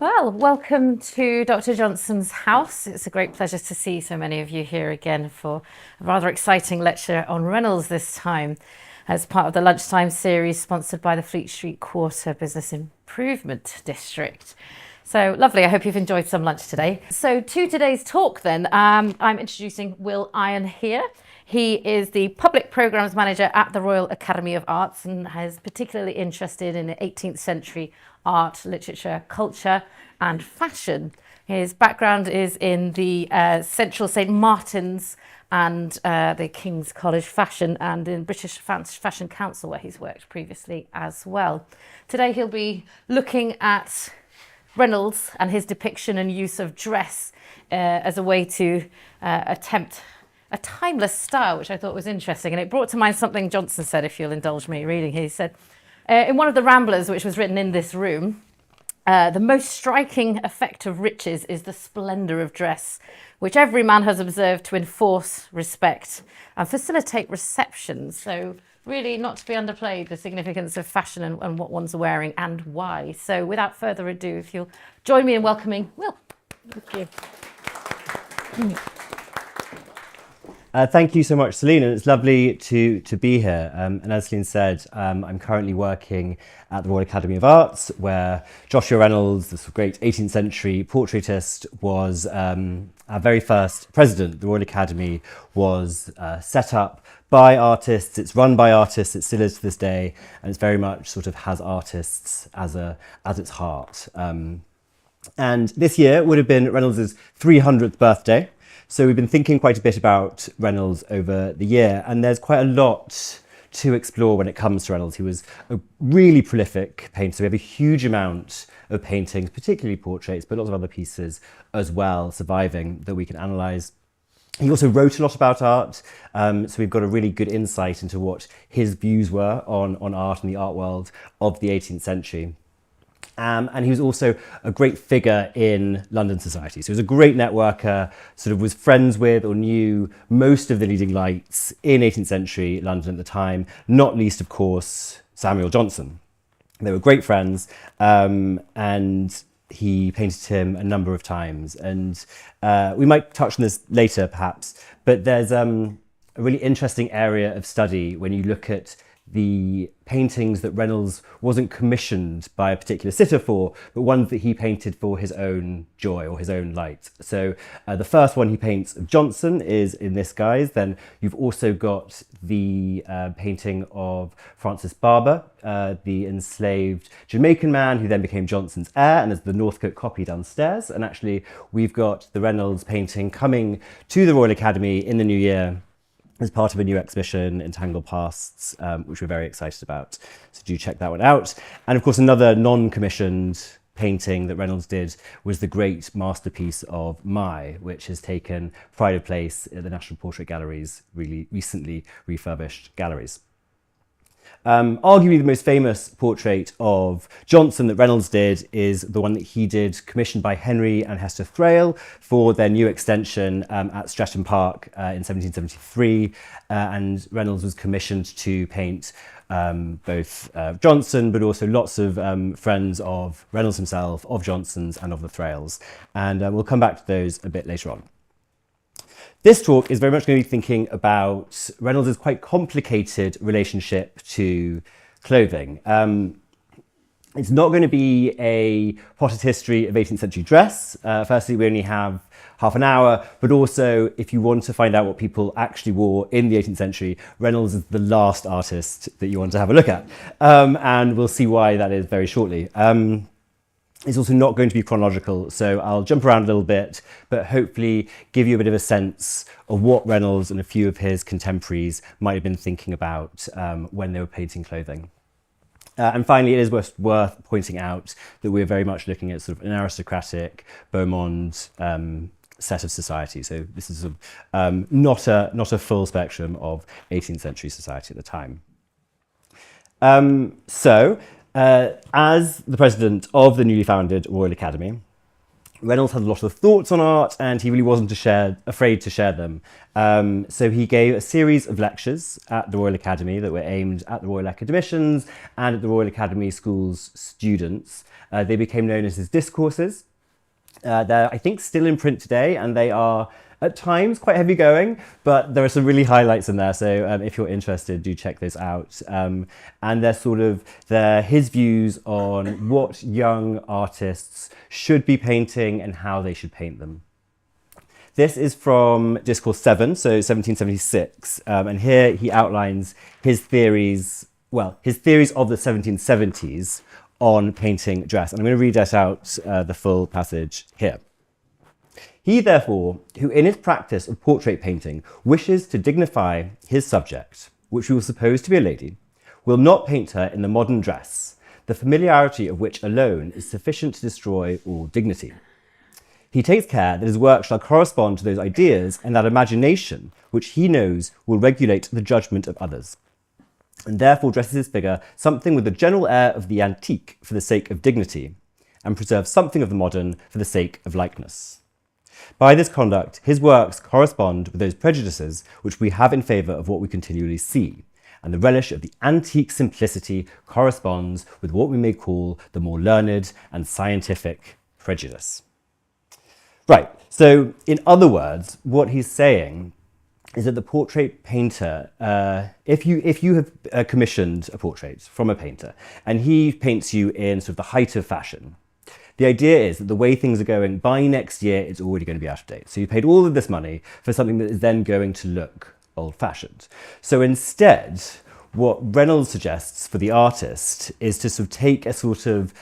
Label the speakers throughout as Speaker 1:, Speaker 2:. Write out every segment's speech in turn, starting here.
Speaker 1: Well, welcome to Dr. Johnson's house. It's a great pleasure to see so many of you here again for a rather exciting lecture on Reynolds this time as part of the lunchtime series sponsored by the Fleet Street Quarter Business Improvement District. So lovely. I hope you've enjoyed some lunch today. So to today's talk then, I'm introducing Will Iron here. He is the Public Programmes Manager at the Royal Academy of Arts and is particularly interested in 18th century art, literature, culture and fashion. His background is in the Central St Martin's and the King's College Fashion and in British Fashion Council, where he's worked previously as well. Today he'll be looking at Reynolds and his depiction and use of dress as a way to attempt a timeless style, which I thought was interesting. And it brought to mind something Johnson said, if you'll indulge me reading. He said, in one of the Ramblers, which was written in this room, the most striking effect of riches is the splendour of dress, which every man has observed to enforce respect and facilitate receptions. So really not to be underplayed, the significance of fashion and what one's wearing and why. So without further ado, if you'll join me in welcoming Will. Thank you.
Speaker 2: Thank you so much, Celine, and it's lovely to be here. And as Celine said, I'm currently working at the Royal Academy of Arts, where Joshua Reynolds, this great 18th century portraitist, was our very first president. The Royal Academy was set up by artists, it's run by artists, it still is to this day, and it's very much sort of has artists as its heart. And this year would have been Reynolds' 300th birthday. So we've been thinking quite a bit about Reynolds over the year, and there's quite a lot to explore when it comes to Reynolds. He was a really prolific painter. We have a huge amount of paintings, particularly portraits, but lots of other pieces as well surviving that we can analyse. He also wrote a lot about art, so we've got a really good insight into what his views were on art and the art world of the 18th century. And he was also a great figure in London society. So he was a great networker, sort of was friends with or knew most of the leading lights in 18th century London at the time, not least, of course, Samuel Johnson. They were great friends, and he painted him a number of times. And we might touch on this later, perhaps, but there's a really interesting area of study when you look at the paintings that Reynolds wasn't commissioned by a particular sitter for, but ones that he painted for his own joy or his own light. So the first one he paints of Johnson is in this guise. Then you've also got the painting of Francis Barber, the enslaved Jamaican man who then became Johnson's heir, and there's the Northcote copy downstairs. And actually we've got the Reynolds painting coming to the Royal Academy in the new year as part of a new exhibition, Entangled Pasts, which we're very excited about. So do check that one out. And of course, another non-commissioned painting that Reynolds did was the great masterpiece of Mai, which has taken pride of place at the National Portrait Gallery's really recently refurbished galleries. Arguably the most famous portrait of Johnson that Reynolds did is the one that he did commissioned by Henry and Hester Thrale for their new extension at Streatham Park in 1773. And Reynolds was commissioned to paint both Johnson, but also lots of friends of Reynolds himself, of Johnson's and of the Thrales. And we'll come back to those a bit later on. This talk is very much going to be thinking about Reynolds' quite complicated relationship to clothing. It's not going to be a potted history of 18th century dress. Firstly, we only have half an hour, but also if you want to find out what people actually wore in the 18th century, Reynolds is the last artist that you want to have a look at. And we'll see why that is very shortly. It's also not going to be chronological, so I'll jump around a little bit, but hopefully give you a bit of a sense of what Reynolds and a few of his contemporaries might have been thinking about when they were painting clothing. And finally, it is worth pointing out that we're very much looking at sort of an aristocratic beau monde set of society. So this is not a full spectrum of 18th century society at the time. As the president of the newly founded Royal Academy, Reynolds had a lot of thoughts on art, and he really wasn't afraid to share them. So he gave a series of lectures at the Royal Academy that were aimed at the Royal Academicians and at the Royal Academy School's students. They became known as his discourses. They're, I think, still in print today, and they are at times quite heavy going, but there are some really highlights in there. So if you're interested, do check those out. And they're his views on what young artists should be painting and how they should paint them. This is from Discourse 7, so 1776, and here he outlines his theories of the 1770s on painting dress. And I'm going to read that out, the full passage here. He, therefore, who in his practice of portrait painting wishes to dignify his subject, which we will suppose to be a lady, will not paint her in the modern dress, the familiarity of which alone is sufficient to destroy all dignity. He takes care that his work shall correspond to those ideas and that imagination which he knows will regulate the judgment of others, and therefore dresses his figure something with the general air of the antique for the sake of dignity, and preserves something of the modern for the sake of likeness. By this conduct, his works correspond with those prejudices which we have in favour of what we continually see, and the relish of the antique simplicity corresponds with what we may call the more learned and scientific prejudice. Right, so in other words, what he's saying is that the portrait painter, if you have commissioned a portrait from a painter and he paints you in sort of the height of fashion, the idea is that the way things are going, by next year, it's already going to be out of date. So you paid all of this money for something that is then going to look old-fashioned. So instead, what Reynolds suggests for the artist is to sort of take a sort of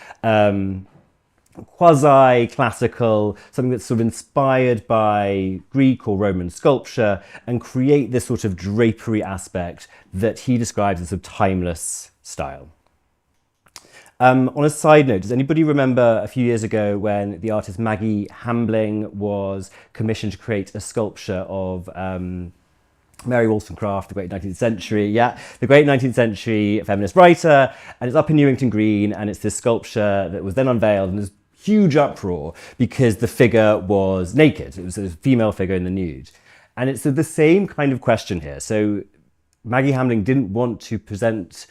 Speaker 2: quasi-classical, something that's sort of inspired by Greek or Roman sculpture, and create this sort of drapery aspect that he describes as a timeless style. On a side note, does anybody remember a few years ago when the artist Maggie Hambling was commissioned to create a sculpture of Mary Wollstonecraft, the great 19th century, the great 19th century feminist writer, and it's up in Newington Green, and it's this sculpture that was then unveiled, and there's huge uproar because the figure was naked. It was a female figure in the nude. And it's the same kind of question here. So Maggie Hambling didn't want to present,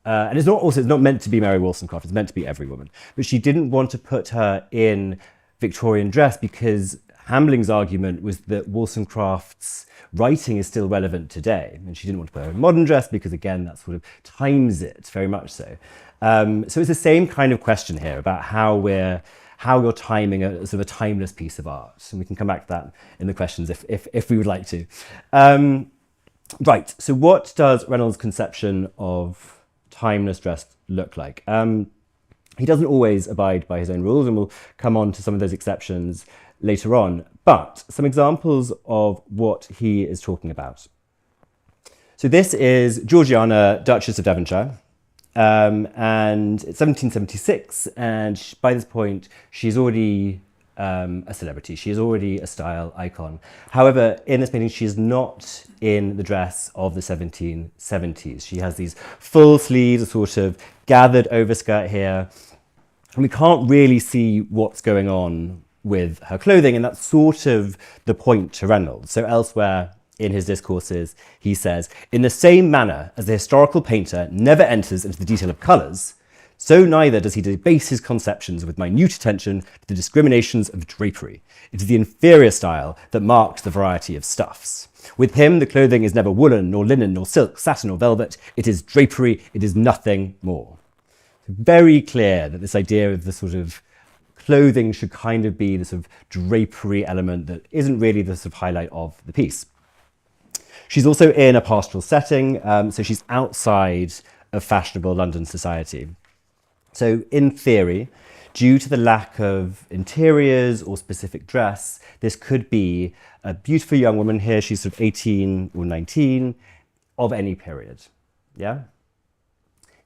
Speaker 2: and it's not meant to be Mary Wollstonecraft, it's meant to be every woman, but she didn't want to put her in Victorian dress because Hambling's argument was that Wollstonecraft's writing is still relevant today, and she didn't want to put her in modern dress because, again, that sort of times it very much so. So it's the same kind of question here about how you're timing a sort of a timeless piece of art, and we can come back to that in the questions if we would like to. Right. So what does Reynolds' conception of timeless dress look like? He doesn't always abide by his own rules, and we'll come on to some of those exceptions later on, but some examples of what he is talking about. So this is Georgiana, Duchess of Devonshire, and it's 1776, and by this point she's already a celebrity. She is already a style icon. However, in this painting, she is not in the dress of the 1770s. She has these full sleeves, a sort of gathered overskirt here, and we can't really see what's going on with her clothing, and that's sort of the point to Reynolds. So elsewhere in his discourses, he says, "In the same manner as the historical painter never enters into the detail of colours, so neither does he debase his conceptions with minute attention to the discriminations of drapery. It is the inferior style that marks the variety of stuffs. With him, the clothing is never woolen, nor linen, nor silk, satin, or velvet. It is drapery, it is nothing more." Very clear that this idea of the sort of clothing should kind of be the sort of drapery element that isn't really the sort of highlight of the piece. She's also in a pastoral setting, so she's outside of fashionable London society. So in theory, due to the lack of interiors or specific dress, this could be a beautiful young woman here, she's sort of 18 or 19, of any period, yeah?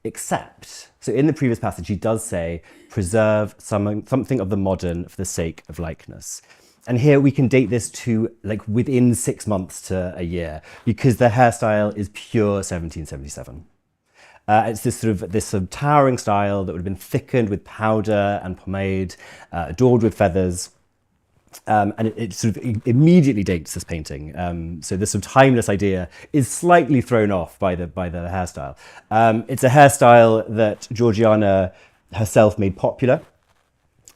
Speaker 2: Except, so in the previous passage, he does say, preserve something of the modern for the sake of likeness. And here we can date this to like within 6 months to a year, because the hairstyle is pure 1777. It's this sort of towering style that would have been thickened with powder and pomade, adorned with feathers. And it sort of immediately dates this painting. So this sort of timeless idea is slightly thrown off by the hairstyle. It's a hairstyle that Georgiana herself made popular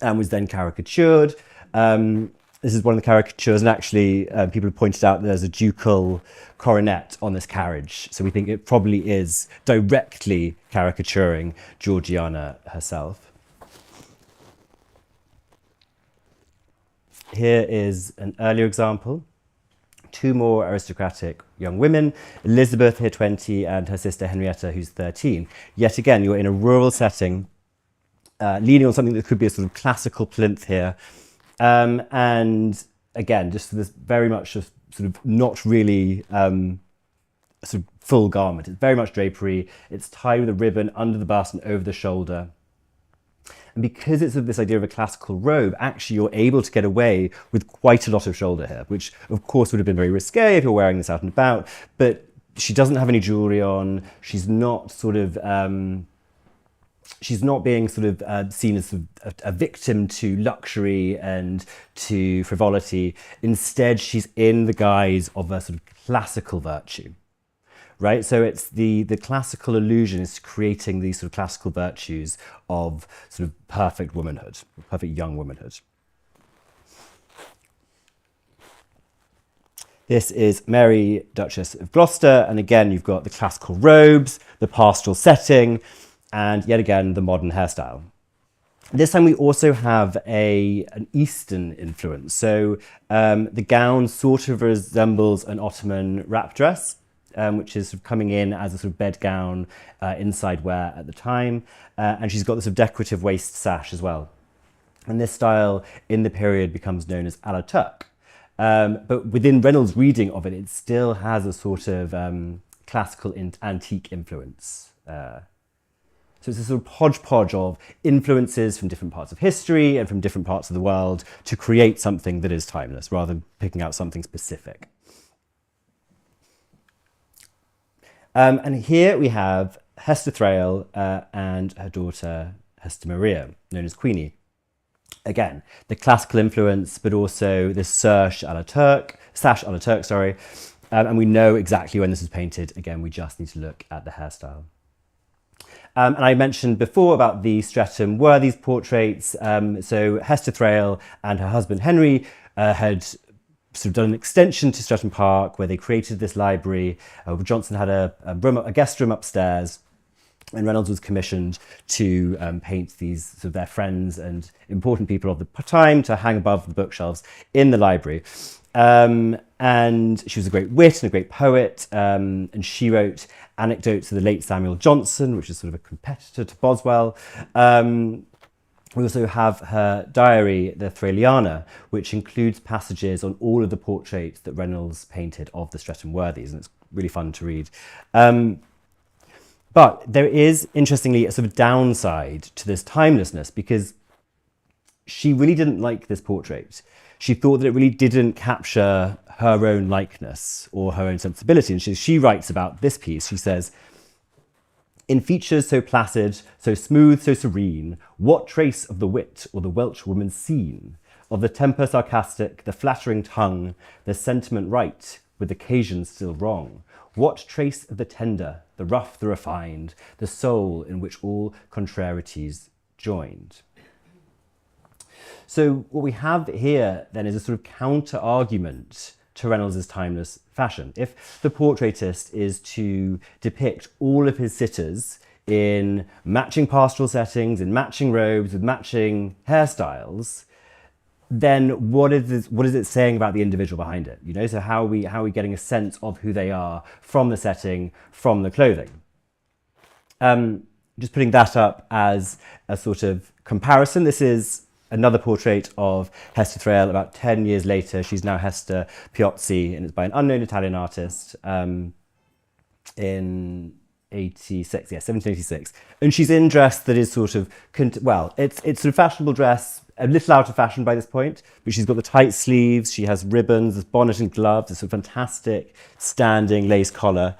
Speaker 2: and was then caricatured. This is one of the caricatures, and actually people have pointed out that there's a ducal coronet on this carriage. So we think it probably is directly caricaturing Georgiana herself. Here is an earlier example. Two more aristocratic young women, Elizabeth, here 20, and her sister Henrietta, who's 13. Yet again, you're in a rural setting, leaning on something that could be a sort of classical plinth here. And again, just this very much sort of not really sort of full garment. It's very much drapery. It's tied with a ribbon under the bust and over the shoulder. And because it's this idea of a classical robe, actually you're able to get away with quite a lot of shoulder hair, which of course would have been very risque if you're wearing this out and about, but she doesn't have any jewelry on. She's not sort of, she's not being sort of seen as sort of a victim to luxury and to frivolity. Instead, she's in the guise of a sort of classical virtue. Right, so it's the classical illusion is creating these sort of classical virtues of sort of perfect womanhood, perfect young womanhood. This is Mary, Duchess of Gloucester, and again you've got the classical robes, the pastoral setting, and yet again the modern hairstyle. This time we also have an Eastern influence. So the gown sort of resembles an Ottoman wrap dress, which is sort of coming in as a sort of bedgown inside wear at the time. And she's got this sort of decorative waist sash as well. And this style in the period becomes known as a la Turque. But within Reynolds' reading of it, it still has a sort of classical antique influence. So it's a sort of hodgepodge of influences from different parts of history and from different parts of the world to create something that is timeless, rather than picking out something specific. And here we have Hester Thrale and her daughter Hester Maria, known as Queenie. Again, the classical influence, but also this sash a la Turque, sorry. And we know exactly when this was painted. Again, we just need to look at the hairstyle. And I mentioned before about the Streatham Worthies portraits. So Hester Thrale and her husband Henry had sort of done an extension to Streatham Park where they created this library. Johnson had a guest room upstairs, and Reynolds was commissioned to paint these sort of their friends and important people of the time to hang above the bookshelves in the library. And she was a great wit and a great poet, and she wrote anecdotes of the late Samuel Johnson, which is sort of a competitor to Boswell. We also have her diary, the Thraliana, which includes passages on all of the portraits that Reynolds painted of the Streatham Worthies, and it's really fun to read. But there is, interestingly, a sort of downside to this timelessness, because she really didn't like this portrait. She thought that it really didn't capture her own likeness or her own sensibility. And she writes about this piece. She says, "In features so placid, so smooth, so serene, what trace of the wit or the Welsh woman seen? Of the temper sarcastic, the flattering tongue, the sentiment right, with occasion still wrong? What trace of the tender, the rough, the refined, the soul in which all contrarieties joined?" So what we have here then is a sort of counter-argument to Reynolds' timeless fashion. If the portraitist is to depict all of his sitters in matching pastoral settings, in matching robes, with matching hairstyles, then what is it saying about the individual behind it? You know, so how are we getting a sense of who they are from the setting, from the clothing? Just putting that up as a sort of comparison. This is another portrait of Hester Thrale about 10 years later. She's now Hester Piozzi, and it's by an unknown Italian artist in 1786. And she's in dress that is sort of, it's sort of fashionable dress, a little out of fashion by this point, but she's got the tight sleeves, she has ribbons, this bonnet and gloves, this sort of fantastic standing lace collar.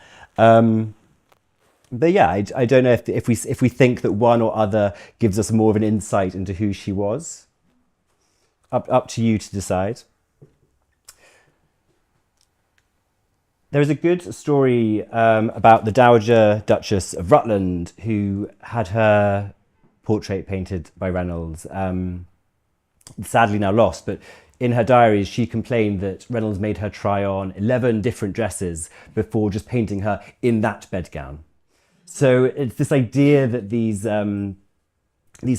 Speaker 2: But yeah, I don't know if we think that one or other gives us more of an insight into who she was. up to you to decide. There is a good story about the Dowager Duchess of Rutland, who had her portrait painted by Reynolds, sadly now lost, but in her diaries she complained that Reynolds made her try on 11 different dresses before just painting her in that bedgown. So it's this idea that these sort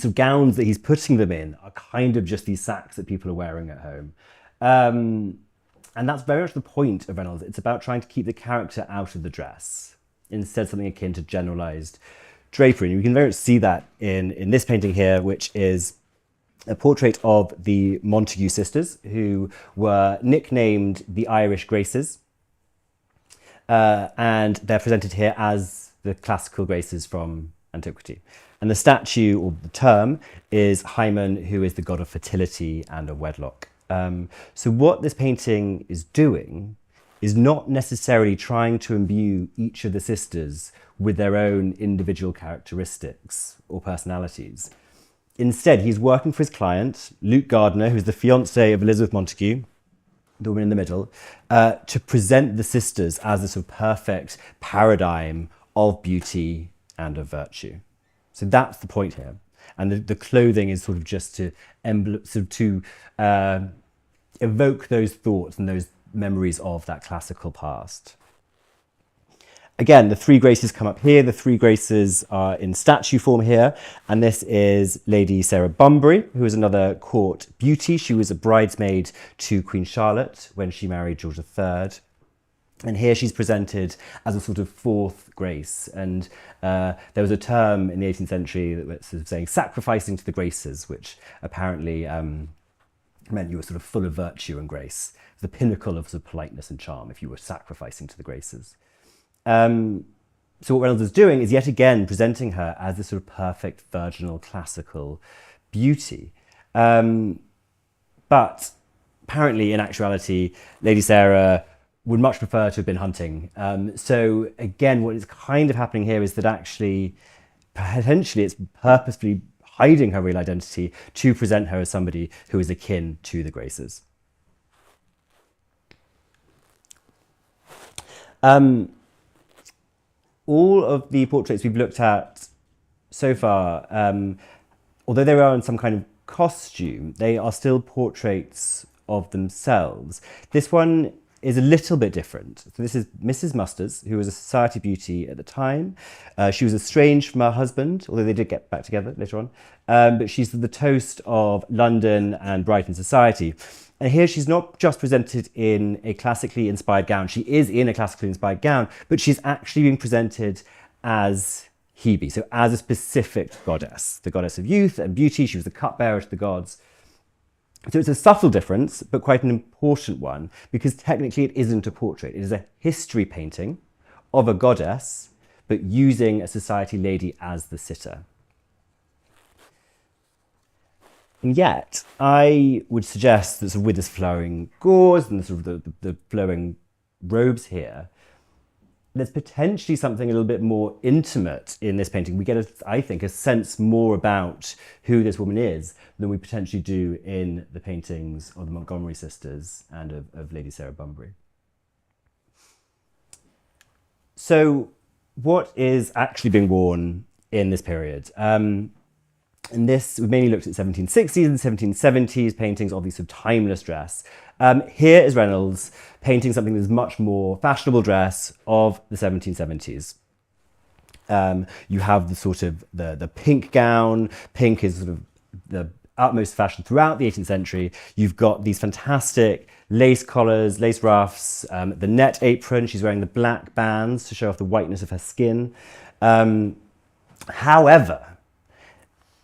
Speaker 2: of gowns that he's putting them in are kind of just these sacks that people are wearing at home. And that's very much the point of Reynolds. It's about trying to keep the character out of the dress, instead something akin to generalized drapery. And you can very much see that in this painting here, which is a portrait of the Montague sisters, who were nicknamed the Irish Graces. And they're presented here as the classical Graces from antiquity. And the statue, or the term, is Hymen, who is the god of fertility and of wedlock. So what this painting is doing is not necessarily trying to imbue each of the sisters with their own individual characteristics or personalities. Instead, he's working for his client, Luke Gardner, who's the fiancé of Elizabeth Montague, the woman in the middle, to present the sisters as a sort of perfect paradigm of beauty and of virtue. So that's the point here. And the clothing is sort of just to evoke those thoughts and those memories of that classical past. Again, the three Graces come up here. The three Graces are in statue form here. And this is Lady Sarah Bunbury, who is another court beauty. She was a bridesmaid to Queen Charlotte when she married George III. And here she's presented as a sort of fourth Grace. And there was a term in the 18th century that was sort of saying sacrificing to the Graces, which apparently meant you were sort of full of virtue and grace. The pinnacle of sort of politeness and charm if you were sacrificing to the Graces. So what Reynolds is doing is yet again presenting her as this sort of perfect virginal classical beauty. But apparently, in actuality, Lady Sarah would much prefer to have been hunting. So again, what is kind of happening here is that actually, potentially, it's purposefully hiding her real identity to present her as somebody who is akin to the Graces. All of the portraits we've looked at so far, although they are in some kind of costume, they are still portraits of themselves. This one is a little bit different. So this is Mrs. Musters, who was a society beauty at the time. She was estranged from her husband, although they did get back together later on. But she's the toast of London and Brighton society. And here she's not just presented in a classically inspired gown. She is in a classically inspired gown, but she's actually being presented as Hebe, so as a specific goddess, the goddess of youth and beauty. She was the cupbearer to the gods. So it's a subtle difference, but quite an important one, because technically it isn't a portrait. It is a history painting of a goddess, but using a society lady as the sitter. And yet, I would suggest that sort of with this flowing gauze and the flowing robes here, there's potentially something a little bit more intimate in this painting. We get, I think, a sense more about who this woman is than we potentially do in the paintings of the Montgomery sisters and of Lady Sarah Bunbury. So what is actually being worn in this period? And this, we mainly looked at 1760s and 1770s paintings of these sort of timeless dress. Here is Reynolds painting something that's much more fashionable dress of the 1770s. You have the sort of the pink gown. Pink is sort of the utmost fashion throughout the 18th century. You've got these fantastic lace collars, lace ruffs, the net apron. She's wearing the black bands to show off the whiteness of her skin. However,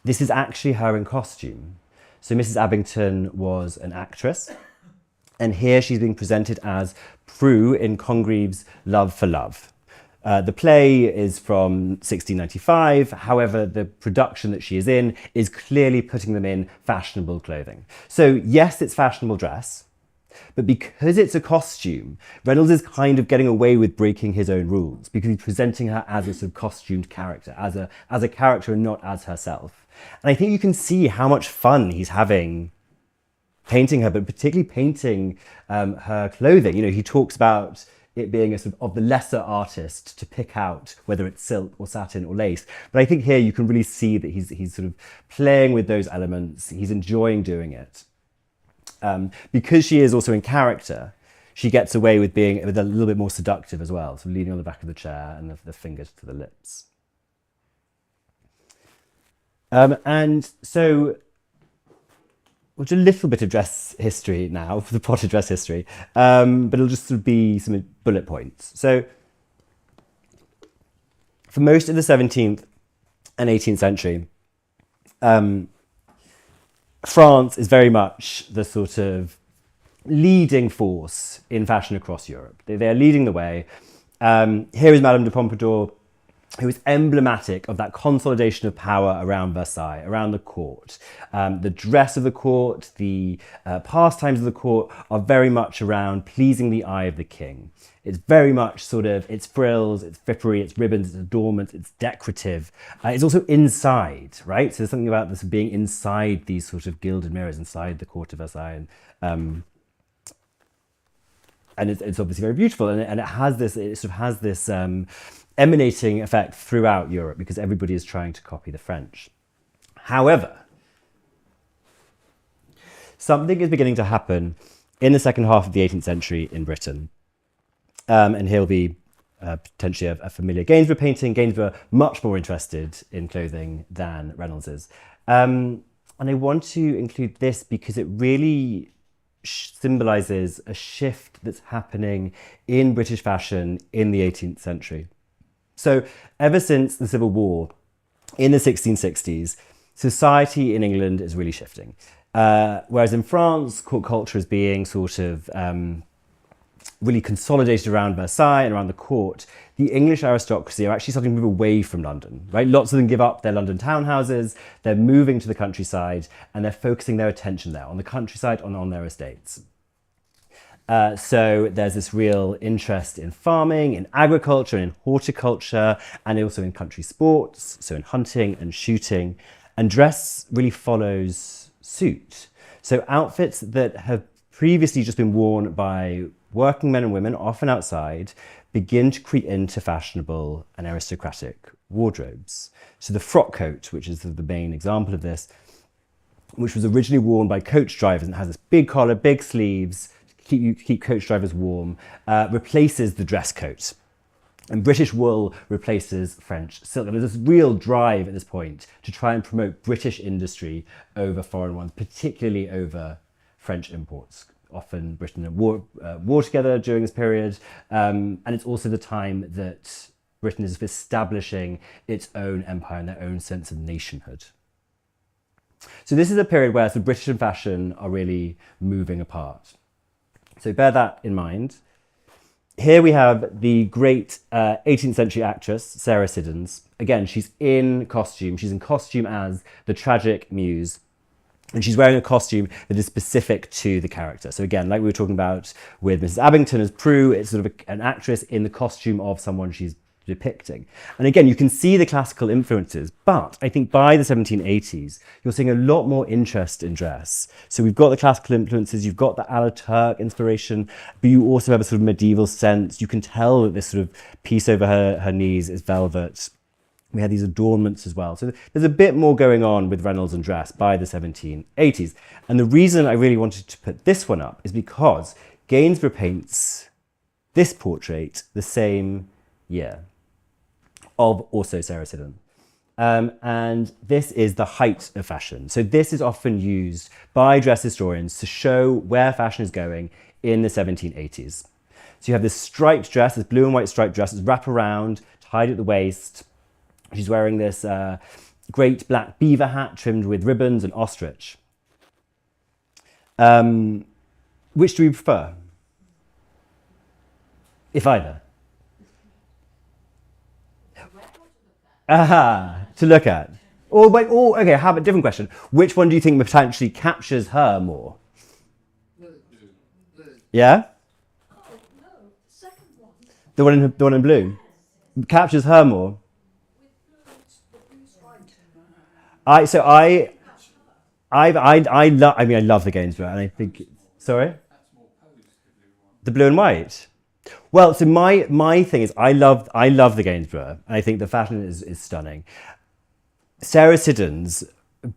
Speaker 2: this is actually her in costume. So Mrs. Abington was an actress, and here she's being presented as Prue in Congreve's Love for Love. The play is from 1695. However, the production that she is in is clearly putting them in fashionable clothing. So yes, it's fashionable dress, but because it's a costume, Reynolds is kind of getting away with breaking his own rules because he's presenting her as a sort of costumed character, as a character and not as herself. And I think you can see how much fun he's having painting her, but particularly painting her clothing. You know, he talks about it being a sort of the lesser artist to pick out whether it's silk or satin or lace. But I think here you can really see that he's sort of playing with those elements. He's enjoying doing it. Because she is also in character, she gets away with being a little bit more seductive as well, so leaning on the back of the chair and the fingers to the lips. And so we'll do a little bit of dress history now, for the potted dress history, but it'll just sort of be some bullet points. So for most of the 17th and 18th century, France is very much the sort of leading force in fashion across Europe. They're leading the way. Here is Madame de Pompadour, who is emblematic of that consolidation of power around Versailles, around the court. The dress of the court, the pastimes of the court are very much around pleasing the eye of the king. It's very much sort of, it's frills, it's frippery, it's ribbons, it's adornment, it's decorative. It's also inside, right? So there's something about this being inside these sort of gilded mirrors, inside the court of Versailles. And it's obviously very beautiful, and it sort of has this emanating effect throughout Europe because everybody is trying to copy the French. However, something is beginning to happen in the second half of the 18th century in Britain. And here will be potentially a familiar Gainsborough painting. Gainsborough much more interested in clothing than Reynolds is. And I want to include this because it really symbolises a shift that's happening in British fashion in the 18th century. So ever since the Civil War in the 1660s, society in England is really shifting. Whereas in France, court culture is being sort of really consolidated around Versailles and around the court, the English aristocracy are actually starting to move away from London, right? Lots of them give up their London townhouses, they're moving to the countryside, and they're focusing their attention there, on the countryside, on their estates. So there's this real interest in farming, in agriculture, in horticulture, and also in country sports, so in hunting and shooting. And dress really follows suit. So outfits that have previously just been worn by working men and women, often outside, begin to creep into fashionable and aristocratic wardrobes. So the frock coat, which is the main example of this, which was originally worn by coach drivers and has this big collar, big sleeves, to keep coach drivers warm, replaces the dress coat. And British wool replaces French silk. And there's this real drive at this point to try and promote British industry over foreign ones, particularly over French imports. Often Britain and war together during this period. And it's also the time that Britain is establishing its own empire and their own sense of nationhood. So this is a period where the British and fashion are really moving apart. So bear that in mind. Here we have the great 18th century actress, Sarah Siddons. Again, she's in costume. She's in costume as the tragic muse. And she's wearing a costume that is specific to the character. So again, like we were talking about with Mrs. Abington as Prue, it's sort of an actress in the costume of someone she's depicting. And again, you can see the classical influences, but I think by the 1780s, you're seeing a lot more interest in dress. So we've got the classical influences, you've got the a la Turk inspiration, but you also have a sort of medieval sense. You can tell that this sort of piece over her knees is velvet. We had these adornments as well. So there's a bit more going on with Reynolds and dress by the 1780s. And the reason I really wanted to put this one up is because Gainsborough paints this portrait the same year of also Sarah Siddon. And this is the height of fashion. So this is often used by dress historians to show where fashion is going in the 1780s. So you have this striped dress, this blue and white striped dress, it's wrap around, tied at the waist. She's wearing this great black beaver hat trimmed with ribbons and ostrich. Which do we prefer? If either. To look at. Okay, how about a different question? Which one do you think potentially captures her more? Yeah?
Speaker 3: Oh, no, the second one.
Speaker 2: The one in blue? Captures her more? I love the Gainsborough, and I think, sorry? The blue and white. Well, so my thing is I love the Gainsborough, and I think the fashion is stunning. Sarah Siddons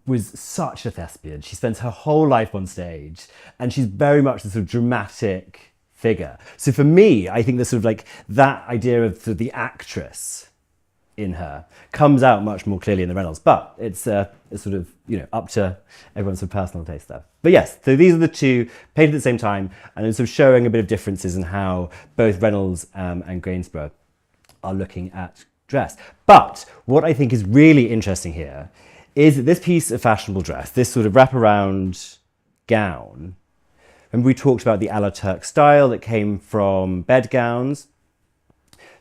Speaker 2: was such a thespian. She spends her whole life on stage, and she's very much the sort of dramatic figure. So for me, I think the sort of like that idea of the actress in her comes out much more clearly in the Reynolds, but it's sort of, up to everyone's sort of personal taste there. But yes, so these are the two painted at the same time, and it's sort of showing a bit of differences in how both Reynolds and Gainsborough are looking at dress. But what I think is really interesting here is that this piece of fashionable dress, this sort of wraparound gown, remember we talked about the a la Turk style that came from bedgowns.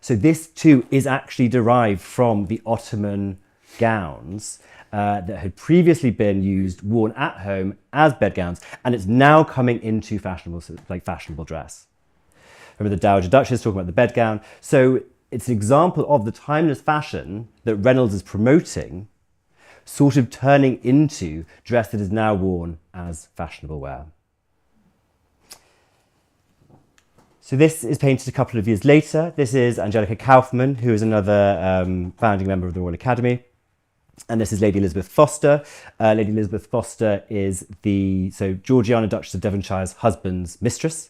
Speaker 2: So this too is actually derived from the Ottoman gowns that had previously been worn at home as bedgowns, and it's now coming into fashionable dress. Remember the Dowager Duchess talking about the bedgown. So it's an example of the timeless fashion that Reynolds is promoting, sort of turning into dress that is now worn as fashionable wear. So this is painted a couple of years later. This is Angelica Kauffman, who is another founding member of the Royal Academy. And this is Lady Elizabeth Foster. Lady Elizabeth Foster is Georgiana, Duchess of Devonshire's husband's mistress.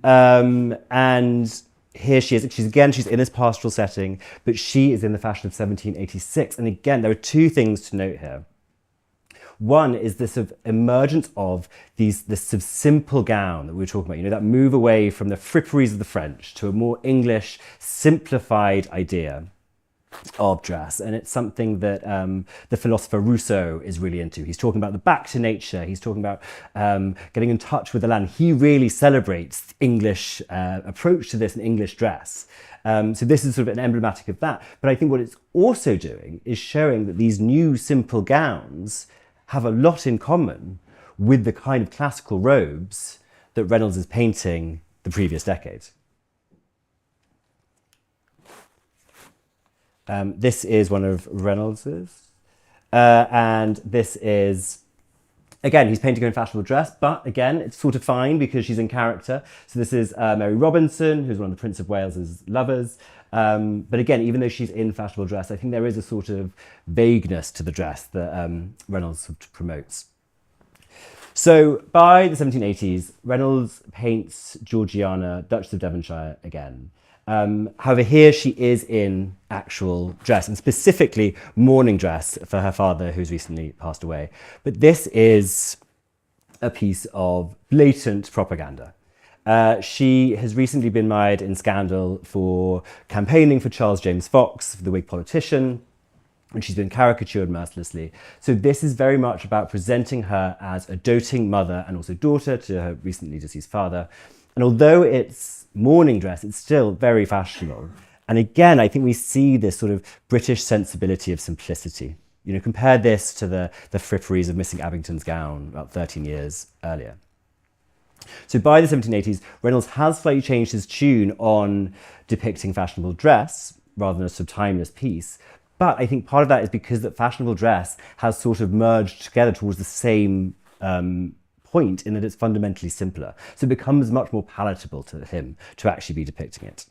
Speaker 2: And here she is. She's in this pastoral setting, but she is in the fashion of 1786. And again, there are two things to note here. One is this sort of emergence of this sort of simple gown that we were talking about, that move away from the fripperies of the French to a more English, simplified idea of dress. And it's something that the philosopher Rousseau is really into. He's talking about the back to nature. He's talking about getting in touch with the land. He really celebrates the English approach to this and English dress. So this is sort of an emblematic of that. But I think what it's also doing is showing that these new simple gowns have a lot in common with the kind of classical robes that Reynolds is painting the previous decade. This is one of Reynolds's, and this is, again, he's painting her in fashionable dress, but again, it's sort of fine because she's in character. So this is Mary Robinson, who's one of the Prince of Wales's lovers. But again, even though she's in fashionable dress, I think there is a sort of vagueness to the dress that Reynolds sort of promotes. So by the 1780s, Reynolds paints Georgiana, Duchess of Devonshire, again. However, here she is in actual dress, and specifically mourning dress for her father, who's recently passed away. But this is a piece of blatant propaganda. She has recently been mired in scandal for campaigning for Charles James Fox, the Whig politician, and she's been caricatured mercilessly. So this is very much about presenting her as a doting mother and also daughter to her recently deceased father. And although it's mourning dress, it's still very fashionable. And again, I think we see this sort of British sensibility of simplicity. Compare this to the fripperies of Missing Abington's gown about 13 years earlier. So by the 1780s, Reynolds has slightly changed his tune on depicting fashionable dress rather than a sort of timeless piece. But I think part of that is because that fashionable dress has sort of merged together towards the same point in that it's fundamentally simpler. So it becomes much more palatable to him to actually be depicting it.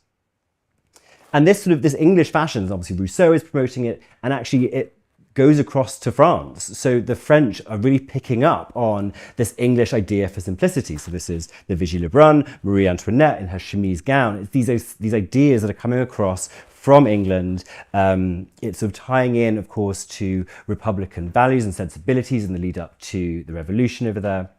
Speaker 2: And this English fashion, obviously Rousseau is promoting it, and actually it goes across to France. So the French are really picking up on this English idea for simplicity. So this is the Vigie Lebrun, Marie Antoinette in her chemise gown. It's these ideas that are coming across from England. It's sort of tying in, of course, to Republican values and sensibilities in the lead up to the revolution over there.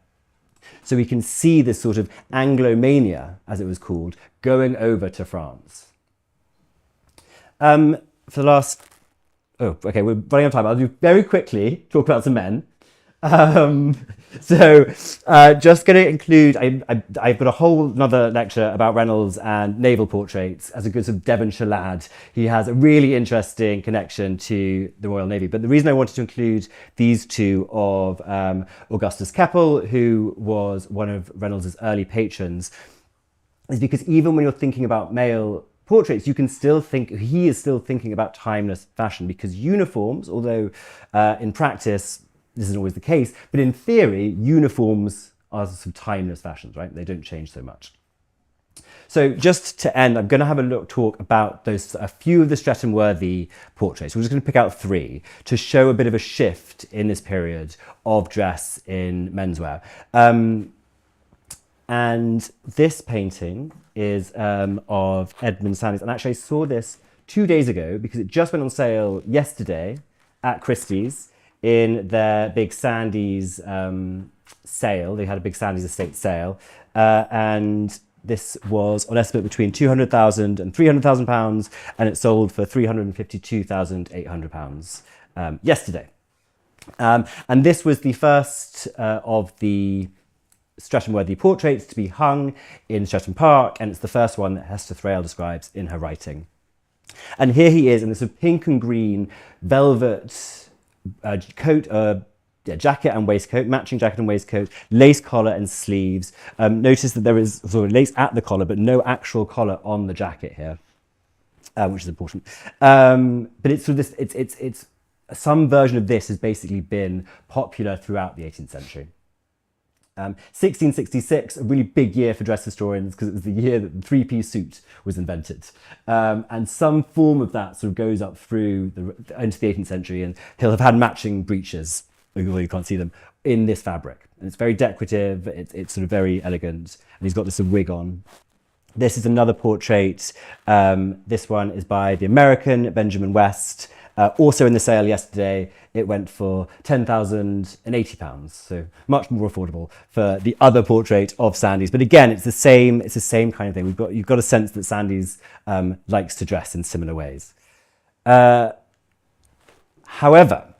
Speaker 2: So we can see this sort of Anglomania, as it was called, going over to France. For the last... Oh, okay, we're running out of time. I'll do very quickly talk about some men. Just going to include, I've got a whole another lecture about Reynolds and naval portraits as a good sort of Devonshire lad. He has a really interesting connection to the Royal Navy. But the reason I wanted to include these two of Augustus Keppel, who was one of Reynolds' early patrons, is because even when you're thinking about male portraits, he is still thinking about timeless fashion, because uniforms, although in practice this isn't always the case, but in theory, uniforms are sort of timeless fashions, right? They don't change so much. So just to end, I'm going to have a talk about a few of the Streatham-worthy portraits. We're just going to pick out 3 to show a bit of a shift in this period of dress in menswear. And this painting is of Edmund Sandys. And actually I saw this 2 days ago because it just went on sale yesterday at Christie's in their big Sandys sale. They had a big Sandys estate sale. And this was on estimate between £200,000 and £300,000, and it sold for £352,800 yesterday. And this was the first of the Streatham-worthy portraits to be hung in Streatham Park, and it's the first one that Hester Thrale describes in her writing. And here he is in this sort of pink and green velvet coat, jacket and waistcoat, matching jacket and waistcoat, lace collar and sleeves. Notice that there is sort of lace at the collar, but no actual collar on the jacket here, which is important. But it's sort of this. It's some version of this has basically been popular throughout the 18th century. 1666, a really big year for dress historians because it was the year that the three-piece suit was invented. And some form of that sort of goes up through into the 18th century, and he'll have had matching breeches, although you can't see them, in this fabric. And it's very decorative, it's sort of very elegant, and he's got this wig on. This is another portrait. This one is by the American Benjamin West. Also in the sale yesterday, it went for £10,080, so much more affordable for the other portrait of Sandys. But again, it's the same kind of thing. You've got a sense that Sandys likes to dress in similar ways. However,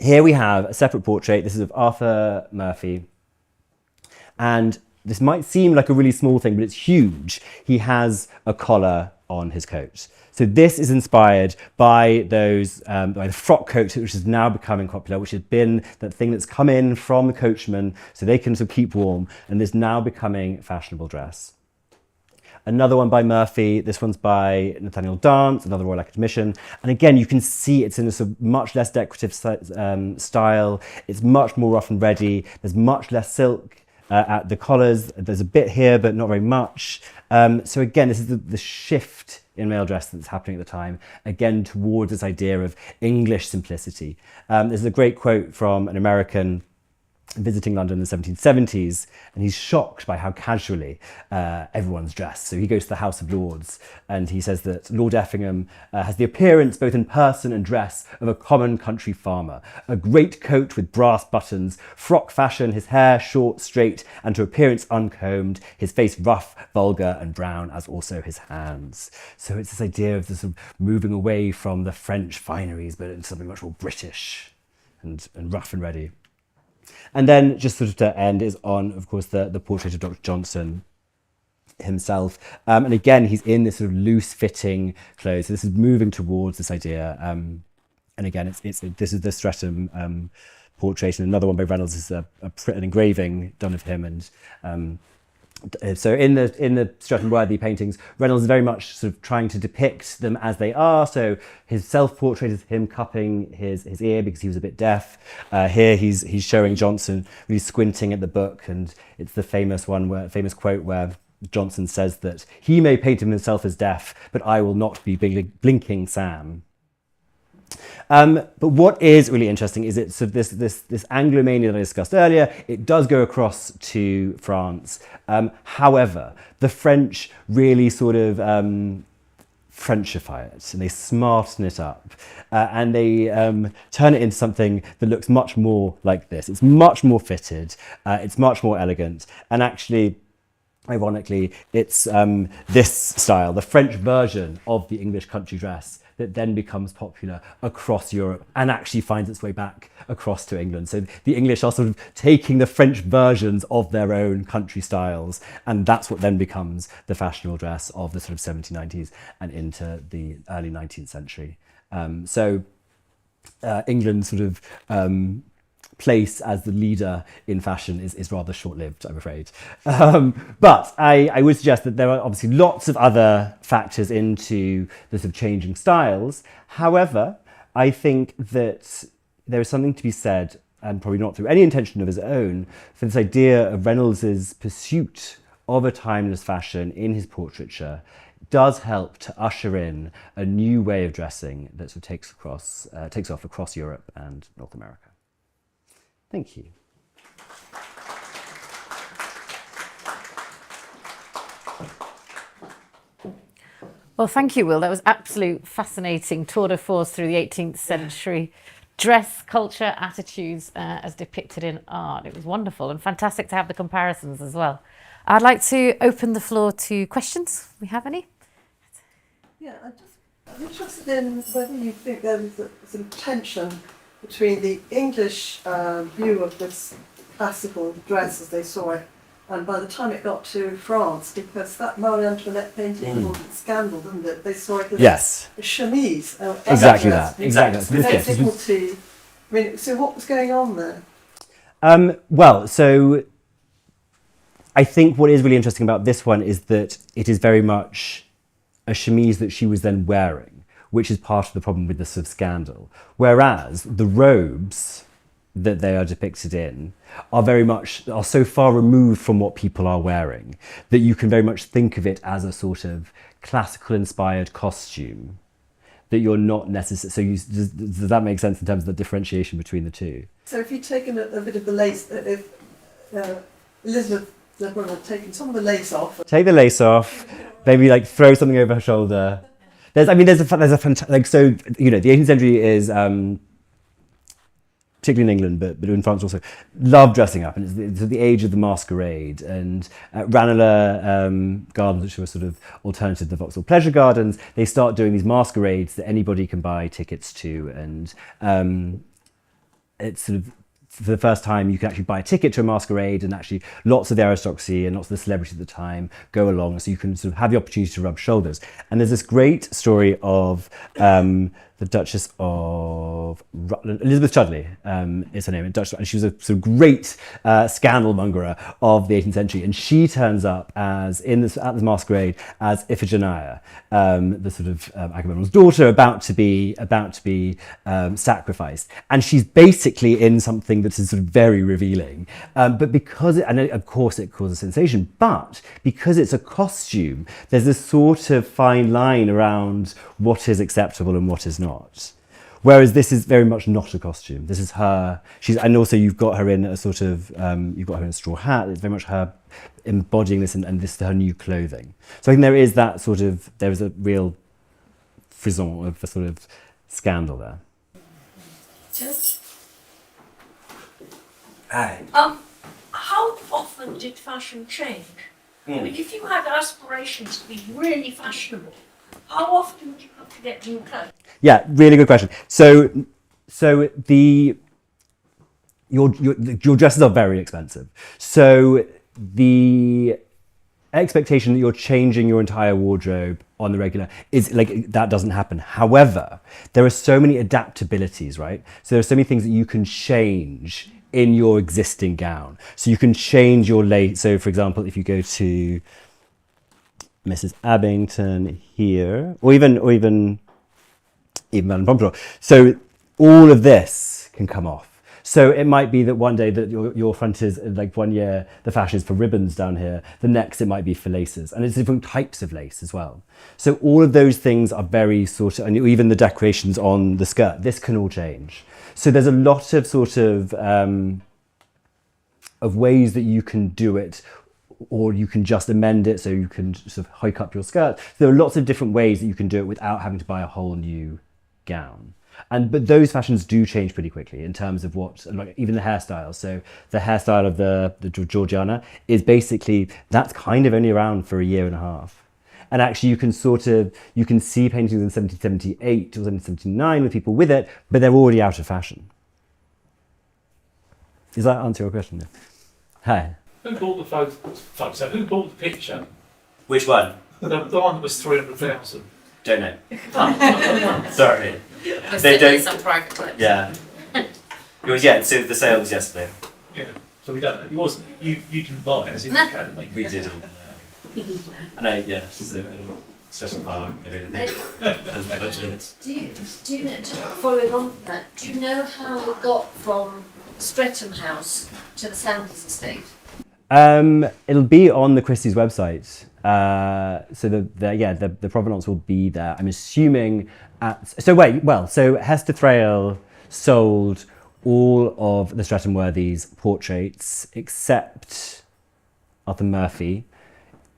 Speaker 2: here we have a separate portrait. This is of Arthur Murphy, and this might seem like a really small thing, but it's huge. He has a collar on his coat. So this is inspired by by the frock coat, which is now becoming popular, which has been that thing that's come in from the coachman so they can sort of keep warm, and is now becoming fashionable dress. Another one by Murphy. This one's by Nathaniel Dance, another Royal Academician. And again, you can see it's in a sort of much less decorative style. It's much more rough and ready. There's much less silk at the collars. There's a bit here, but not very much. So again, this is the shift in male dress that's happening at the time, again, towards this idea of English simplicity. There's a great quote from an American visiting London in the 1770s, and he's shocked by how casually everyone's dressed. So he goes to the House of Lords, and he says that Lord Effingham has the appearance, both in person and dress, of a common country farmer. A great coat with brass buttons, frock fashion, his hair short, straight, and to appearance uncombed, his face rough, vulgar, and brown, as also his hands. So it's this idea of this sort of moving away from the French fineries, but into something much more British and rough and ready. And then, just sort of to end, is on, of course, the portrait of Dr. Johnson himself. And again, he's in this sort of loose-fitting clothes. So this is moving towards this idea. And again, this is the Streatham portrait, and another one by Reynolds is an engraving done of him. And so in the Streatham-worthy paintings, Reynolds is very much sort of trying to depict them as they are. So his self-portrait is him cupping his ear because he was a bit deaf. Here he's showing Johnson really squinting at the book, and it's the famous quote where Johnson says that he may paint himself as deaf, but I will not be blinking Sam. But what is really interesting is it's sort of this Anglomania that I discussed earlier. It does go across to France. However, the French really sort of Frenchify it, and they smarten it up, and they turn it into something that looks much more like this. It's much more fitted, it's much more elegant, and actually, ironically, it's this style, the French version of the English country dress, that then becomes popular across Europe and actually finds its way back across to England. So the English are sort of taking the French versions of their own country styles, and that's what then becomes the fashionable dress of the sort of 1790s and into the early 19th century. England's sort of place as the leader in fashion is rather short-lived, I'm afraid. But I would suggest that there are obviously lots of other factors into the sort of changing styles. However, I think that there is something to be said and probably not through any intention of his own, for this idea of Reynolds's pursuit of a timeless fashion in his portraiture does help to usher in a new way of dressing that sort of takes off across Europe and North America. Thank you.
Speaker 1: Well, thank you, Will. That was absolute fascinating tour de force through the 18th century dress, culture, attitudes as depicted in art. It was wonderful and fantastic to have the comparisons as well. I'd like to open the floor to questions. We have any?
Speaker 3: Yeah, I'm interested in whether you think there was a sort of tension between the English view of this classical dress as they saw it, and by the time it got to France, because that Marie Antoinette painting called it Scandal, didn't it? They saw it as a chemise.
Speaker 2: Exactly that.
Speaker 3: Difficulty. I mean, so what was going on there?
Speaker 2: Well, so I think what is really interesting about this one is that it is very much a chemise that she was then wearing, which is part of the problem with the sort of scandal. Whereas the robes that they are depicted in are so far removed from what people are wearing that you can very much think of it as a sort of classical inspired costume that you're not necessarily. So does that make sense in terms of the differentiation between the two?
Speaker 3: So if you'd taken a bit of the lace, if Elizabeth had taken some of the lace off.
Speaker 2: Take the lace off, maybe like throw something over her shoulder. There's a fantastic, like, so, you know, the 18th century is, particularly in England, but in France also, love dressing up, and it's the age of the masquerade. And at Ranelagh Gardens, which were sort of alternative to the Vauxhall Pleasure Gardens, they start doing these masquerades that anybody can buy tickets to, and it's sort of, for the first time, you can actually buy a ticket to a masquerade, and actually lots of the aristocracy and lots of the celebrities at the time go along, so you can sort of have the opportunity to rub shoulders. And there's this great story of the Duchess of Rutland, Elizabeth Chudley is her name, and she was a sort of great scandal mongerer of the 18th century, and she turns up at this masquerade as Iphigenia, the sort of Agamemnon's daughter, about to be sacrificed, and she's basically in something that is sort of very revealing, but because and of course it causes sensation, but because it's a costume, there's this sort of fine line around what is acceptable and what is not. Whereas this is very much not a costume. This is her. And also you've got her in a sort of you've got her in a straw hat. It's very much her embodying this, and this is her new clothing. So I think there is a real frisson of a sort of scandal there.
Speaker 4: Hi.
Speaker 3: How often did fashion change? I mean, if you had aspirations to be really fashionable, how often would you have to get new clothes?
Speaker 2: Yeah, really good question. So your dresses are very expensive. So the expectation that you're changing your entire wardrobe on the regular is like, that doesn't happen. However, there are so many adaptabilities, right? So there are so many things that you can change in your existing gown. So you can change your lace. So for example, if you go to Mrs. Abington here, or even Madame Pompadour. So all of this can come off. So it might be that one day that your front is, like, one year the fashion is for ribbons down here, the next it might be for laces, and it's different types of lace as well. So all of those things are very sort of, and even the decorations on the skirt, this can all change. So there's a lot of sort of ways that you can do it, or you can just amend it, so you can sort of hike up your skirt. There are lots of different ways that you can do it without having to buy a whole new gown. But those fashions do change pretty quickly in terms of what, like, even the hairstyle. So the hairstyle of the Georgiana is basically, that's kind of only around for a year and a half. And actually you can see paintings in 1778 or 1779 with people with it, but they're already out of fashion. Does that answer your question? Hi.
Speaker 4: Who bought the photo? Who bought the picture?
Speaker 2: Which one?
Speaker 4: The one that was 300,000.
Speaker 2: Don't know. Sorry.
Speaker 1: They don't. Some private clips.
Speaker 2: Yeah. It was, yeah, so the sale was yesterday.
Speaker 4: Yeah. So we don't. It wasn't. You didn't buy it as in the academy.
Speaker 2: We didn't. I know. Yeah. So special part.
Speaker 3: Do you know, just following on from that, do you know how it got from
Speaker 5: Streatham House to the Sandys estate?
Speaker 2: It'll be on the Christie's website. So the provenance will be there. I'm assuming so Hester Thrale sold all of the Streatham Worthies portraits except Arthur Murphy.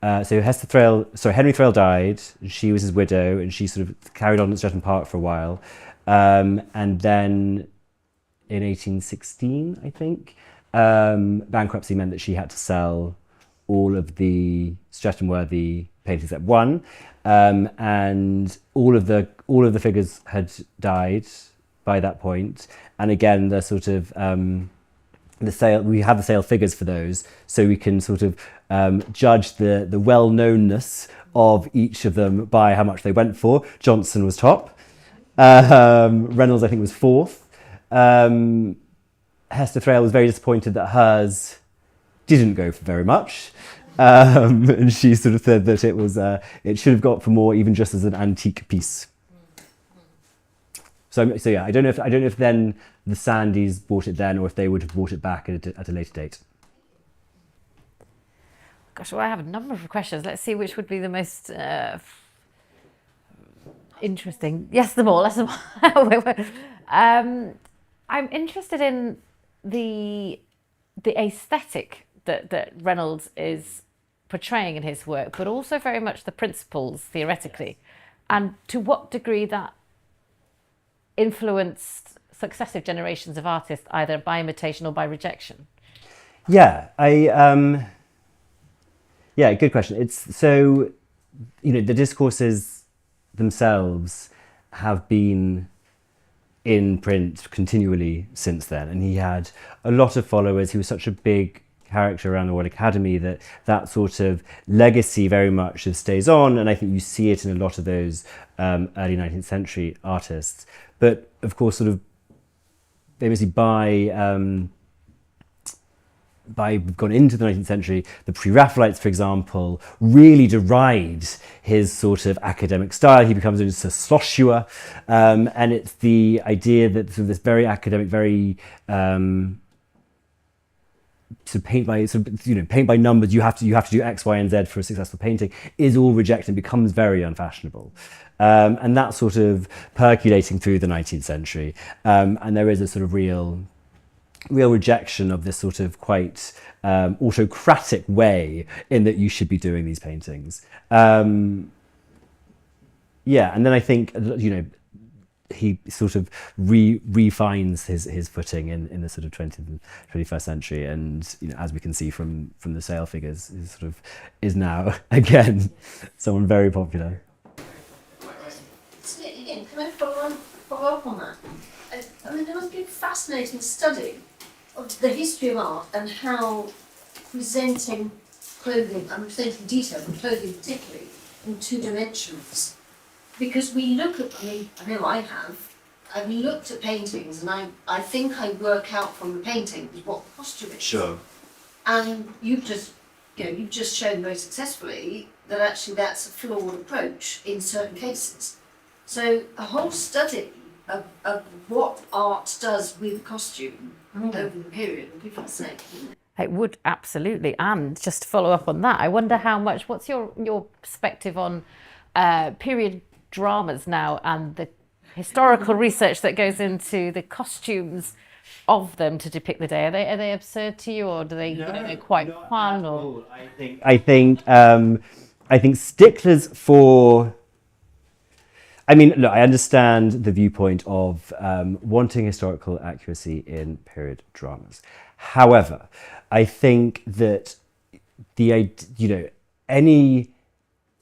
Speaker 2: So Henry Thrale died. She was his widow, and she sort of carried on at Streatham Park for a while. And then in 1816, I think, bankruptcy meant that she had to sell all of the Streatham Worthy paintings except one, and all of the figures had died by that point. And again, the sort of we have the sale figures for those, so we can sort of judge the well-knownness of each of them by how much they went for. Johnson was top. Reynolds, I think, was fourth. Hester Thrale was very disappointed that hers didn't go for very much. And she sort of said that it should have got for more, even just as an antique piece. So yeah, I don't know if then the Sandys bought it then, or if they would have bought it back at a later date.
Speaker 1: Gosh, well, I have a number of questions. Let's see which would be the most interesting. Yes, them all. Let's them all. I'm interested in the aesthetic that Reynolds is portraying in his work, but also very much the principles theoretically, and to what degree that influenced successive generations of artists, either by imitation or by rejection.
Speaker 2: Yeah, good question. It's so, the discourses themselves have been in print continually since then, and he had a lot of followers. He was such a big character around the Royal Academy that sort of legacy very much stays on, and I think you see it in a lot of those early 19th century artists. But of course, sort of famously by we've gone into the 19th century, the Pre-Raphaelites, for example, really deride his sort of academic style. He becomes a Slosua, and it's the idea that sort of this very academic, very paint by numbers. You have to do X, Y, and Z for a successful painting, is all rejected and becomes very unfashionable. And that's sort of percolating through the 19th century. And there is a sort of real rejection of this sort of quite autocratic way in that you should be doing these paintings. And then I think, he sort of refines his footing in the sort of 20th and 21st century, and as we can see from the sale figures, is now again someone very popular.
Speaker 5: So again, can I follow up on that? I mean, there must be a fascinating study of the history of art and how presenting clothing, I'm presenting detail, but clothing particularly, in two dimensions. Because we look at, I know I've looked at paintings, and I think I work out from the painting what the costume is. Sure. And you've just shown very successfully that actually that's a flawed approach in certain cases. So a whole study of what art does with costume over the period would be fascinating.
Speaker 1: It would, absolutely. And just to follow up on that, I wonder what's your perspective on period dramas now and the historical research that goes into the costumes of them to depict the day? Are they absurd to you, or do they they're quite fun? Or
Speaker 2: I think sticklers for. I mean, look, I understand the viewpoint of wanting historical accuracy in period dramas. However, I think that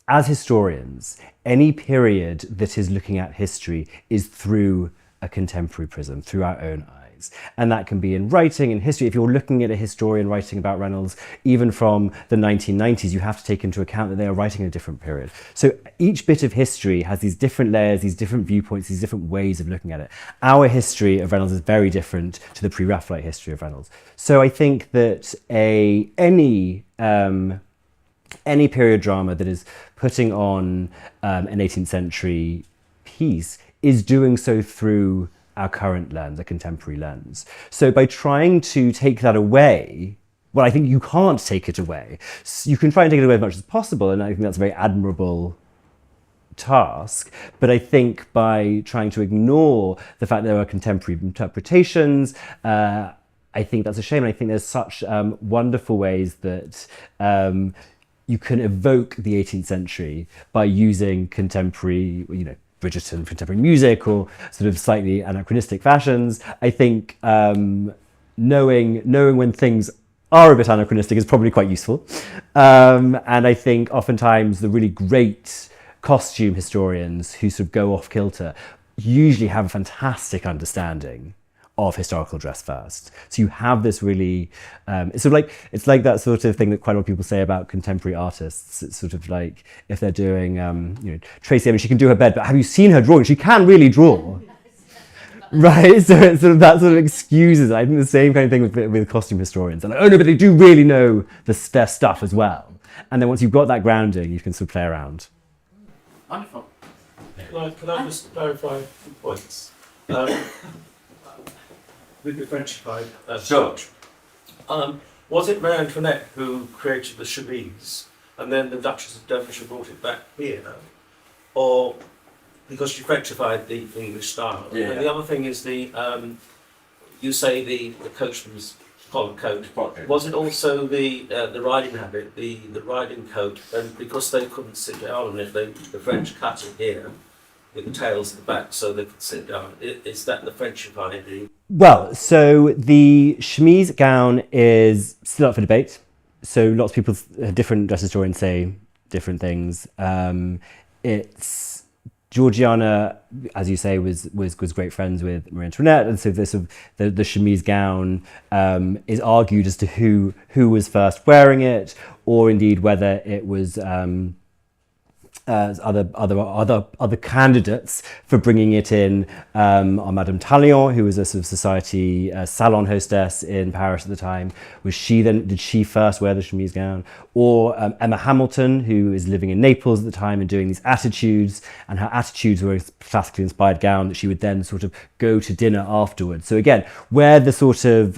Speaker 2: as historians, any period that is looking at history is through a contemporary prism, through our own eyes. And that can be in writing, in history. If you're looking at a historian writing about Reynolds, even from the 1990s, you have to take into account that they are writing in a different period. So each bit of history has these different layers, these different viewpoints, these different ways of looking at it. Our history of Reynolds is very different to the pre-Raphaelite history of Reynolds. So I think that any period drama that is putting on an 18th century piece is doing so through our current lens, a contemporary lens. So by trying to take that away, well, I think you can't take it away. You can try and take it away as much as possible, and I think that's a very admirable task. But I think by trying to ignore the fact there are contemporary interpretations, I think that's a shame. And I think there's such wonderful ways that you can evoke the 18th century by using contemporary, Bridgerton, contemporary music, or sort of slightly anachronistic fashions. I think knowing when things are a bit anachronistic is probably quite useful. And I think oftentimes the really great costume historians who sort of go off kilter usually have a fantastic understanding of historical dress first. So you have this really, it's like that sort of thing that quite a lot of people say about contemporary artists. It's sort of like if they're doing, Tracy Emin, she can do her bed, but have you seen her drawing? She can really draw. Right, so it's sort of that sort of excuses. I think the same kind of thing with costume historians. And like, oh no, but they do really know their stuff as well. And then once you've got that grounding, you can sort of play around.
Speaker 4: Wonderful. Can I just clarify a few points? With the Frenchified George. Was it Marie Antoinette who created the chemise, and then the Duchess of Devonshire brought it back here, or because she Frenchified the English style?
Speaker 6: Yeah.
Speaker 4: And the other thing is you say the coachman's collar coat. Was it also the riding habit, the riding coat? And because they couldn't sit down on it, the French cut it here with the tails at the back so they could sit down. Is that the Frenchified?
Speaker 2: Well, so the chemise gown is still up for debate. So lots of people, different dress historians say different things. It's Georgiana, as you say, was great friends with Marie Antoinette, and so the chemise gown is argued as to who was first wearing it, or indeed whether it was other candidates for bringing it in are Madame Tallien, who was a sort of society salon hostess in Paris at the time. Did she first wear the chemise gown? Or Emma Hamilton, who is living in Naples at the time and doing these attitudes, and her attitudes were a classically inspired gown that she would then sort of go to dinner afterwards. So again, where the sort of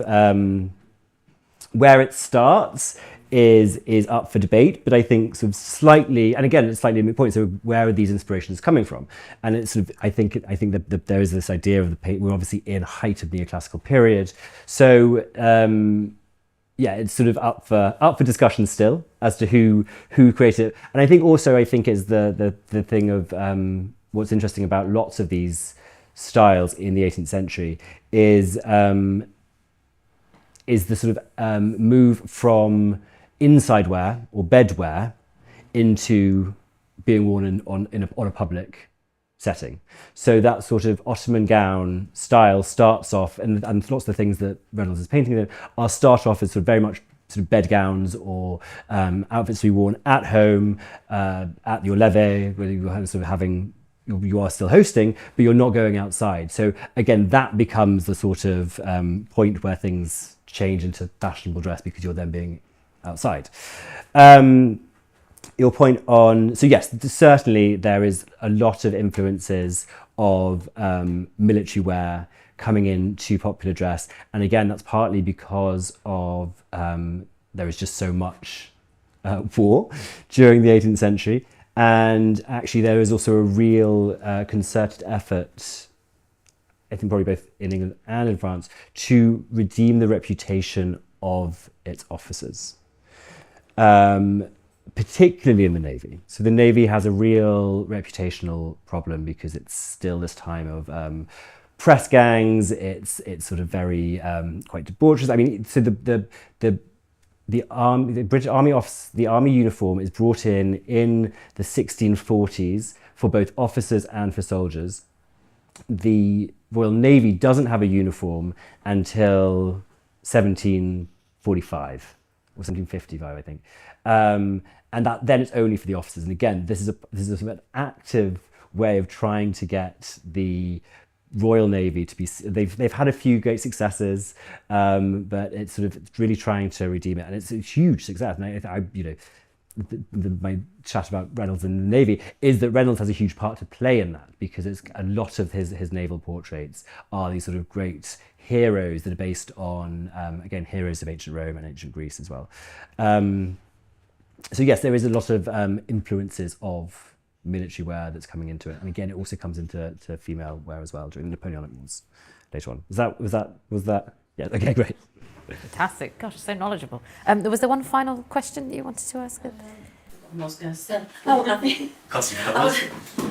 Speaker 2: where it starts is up for debate, but I think sort of slightly, and again, it's slightly a moot point. So where are these inspirations coming from? And it's sort of, I think that there is this idea of we're obviously in height of neoclassical period. So it's sort of up for discussion still as to who created it. And I think also is the thing of what's interesting about lots of these styles in the 18th century is the sort of move from inside wear or bed wear into being worn on a public setting. So that sort of Ottoman gown style starts off, and lots of the things that Reynolds is painting there start off as sort of very much sort of bed gowns or outfits to be worn at home, at your levee, where you're sort of having, you are still hosting, but you're not going outside. So again, that becomes the sort of point where things change into fashionable dress because you're then being outside. Your point on, so yes, certainly there is a lot of influences of military wear coming into popular dress. And again, that's partly because of there is just so much war during the 18th century. And actually there is also a real concerted effort, I think probably both in England and in France, to redeem the reputation of its officers, particularly in the Navy. So the Navy has a real reputational problem because it's still this time of press gangs. It's sort of very quite debaucherous. I mean, so the British Army office, the army uniform is brought in the 1640s for both officers and for soldiers. The Royal Navy doesn't have a uniform until 1745 or 1755, I think, and that then it's only for the officers. And again, this is a sort of an active way of trying to get the Royal Navy to be. They've had a few great successes, but it's really trying to redeem it, and it's a huge success. And my chat about Reynolds in the Navy is that Reynolds has a huge part to play in that, because it's a lot of his naval portraits are these sort of great heroes that are based on, again, heroes of ancient Rome and ancient Greece as well. So yes, there is a lot of influences of military wear that's coming into it, and again, it also comes into female wear as well during the Napoleonic Wars later on. Was that? Yeah. Okay, great.
Speaker 1: Fantastic. Gosh, so knowledgeable. Was there one final question that you wanted to ask?
Speaker 6: I was going to say. Oh, I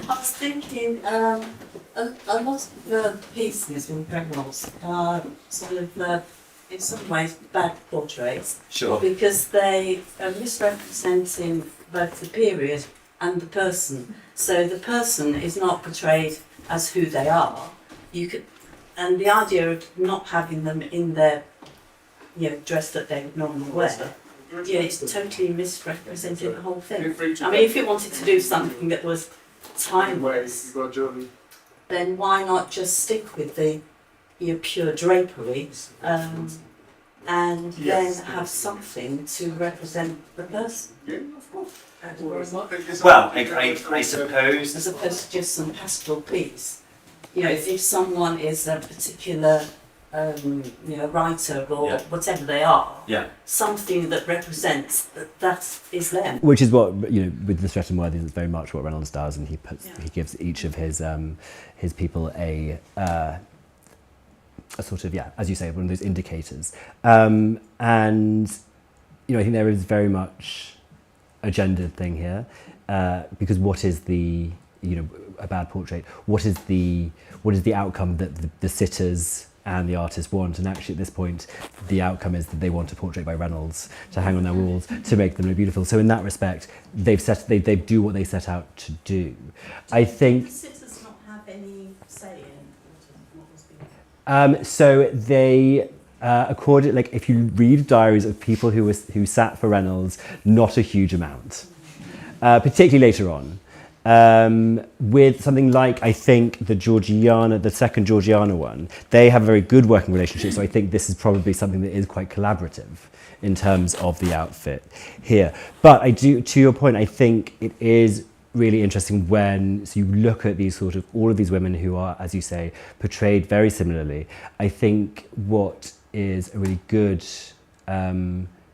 Speaker 6: was thinking, a lot of the pieces in Reynolds are sort of, in some ways, bad portraits.
Speaker 7: Sure.
Speaker 6: Because they are misrepresenting both the period and the person. So the person is not portrayed as who they are. And the idea of not having them in their dress that they would normally wear, it's totally misrepresenting the whole thing. I mean, if you wanted to do something that was timeless, then why not just stick with the pure drapery and then have something to represent the person?
Speaker 7: Well, I suppose.
Speaker 6: As opposed to just some pastoral piece. If someone is a particular writer or whatever they are, something that represents that is them.
Speaker 2: Which is what, with the Stretton Worthies, it's very much what Reynolds does, and he gives each of his people a sort of, as you say, one of those indicators. And I think there is very much a gendered thing here, because what is a bad portrait? What is the outcome that the sitters and the artists want? And actually, at this point, the outcome is that they want a portrait by Reynolds to hang on their walls to make them look beautiful. So in that respect, they do what they set out to do. I think.
Speaker 6: Do the sitters not have any say in what was being done?
Speaker 2: So they. If you read diaries of people who sat for Reynolds, not a huge amount, particularly later on. With something like, I think, the second Georgiana one, they have a very good working relationship, so I think this is probably something that is quite collaborative in terms of the outfit here. But to your point, I think it is really interesting when you look at these sort of, all of these women who are, as you say, portrayed very similarly. I think what is a really good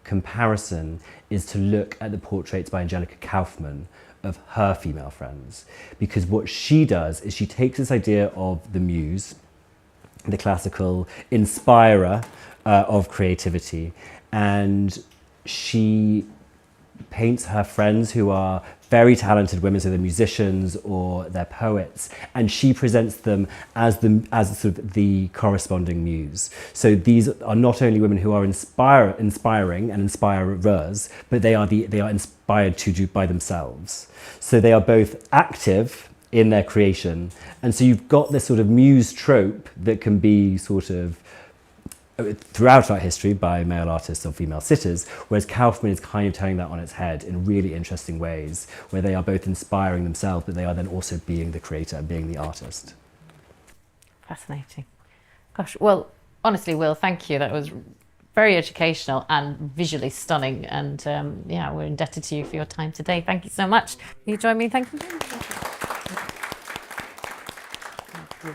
Speaker 2: comparison is to look at the portraits by Angelica Kauffman of her female friends, because what she does is she takes this idea of the muse, the classical inspirer of creativity, and she paints her friends who are very talented women, so they're musicians or they're poets, and she presents them as sort of the corresponding muse. So these are not only women who are inspiring and inspirers, but they are inspired to do by themselves. So they are both active in their creation, and so you've got this sort of muse trope that can be sort of throughout art history by male artists or female sitters, whereas Kaufman is kind of turning that on its head in really interesting ways, where they are both inspiring themselves, but they are then also being the creator and being the artist.
Speaker 1: Fascinating. Gosh, well, honestly, Will, thank you. That was very educational and visually stunning, and we're indebted to you for your time today. Thank you so much. Will you join me? Thank you.